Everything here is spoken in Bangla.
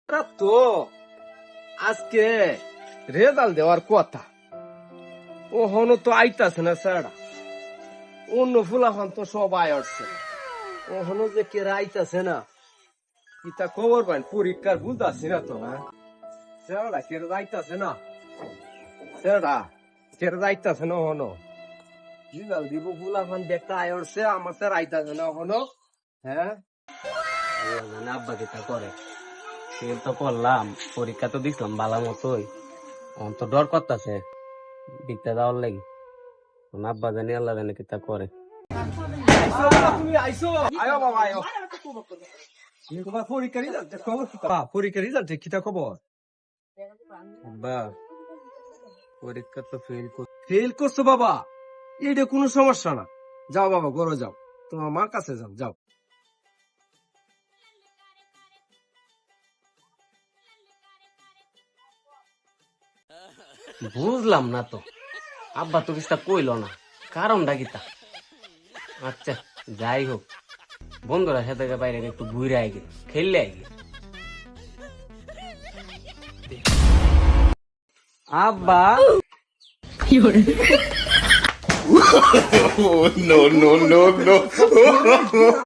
তো আজকে রেজাল্ট দেওয়ার কথা, ও হনো তো আইতাছে না স্যার। অন্য ফুলাফান তো সবাই আসছে, ও হনো যে কে আইতাছে না, ইটা খবর পাইন পরীক্ষার বুঝতেছি না তো। না স্যাররা কে যাইতাছে না, স্যাররা কে যাইতাছে না হনো রেজাল্ট দিব, ফুলাফান দেখতে আয়সছে, আমার স্যার আইতাছে না হনো। হ্যাঁ আব্বা যেটা করে ফেল তো করলাম, পরীক্ষা তো দিছিলাম ভালো মতোই, এখন তো ডর করতেছে দিকটা যাওয়ার লাগি। আব্বা জানি আল্লাহ জানি কিতা করে। আইসো বাবা, তুমি আইসো, আয়ো বাবা আয়ো। তোমার পরীক্ষার রেজাল্টের খবর কি? পরীক্ষার রেজাল্টের কিটা খবর? আব্বা পরীক্ষা তো ফেল করছো বাবা, এটা কোনো সমস্যা না। যাও বাবা ঘরে যাও, তোমার মার কাছে যাও, যাও। বুঝলাম না তো, আব্বা তো কিছু কইলো না, কারণটা কিতা? আচ্ছা যাই হোক, বন্ধুরা সাথে বাইরে একটু ঘুরে আই গে, খেললে আই গে। আব্বা No, no, no, no.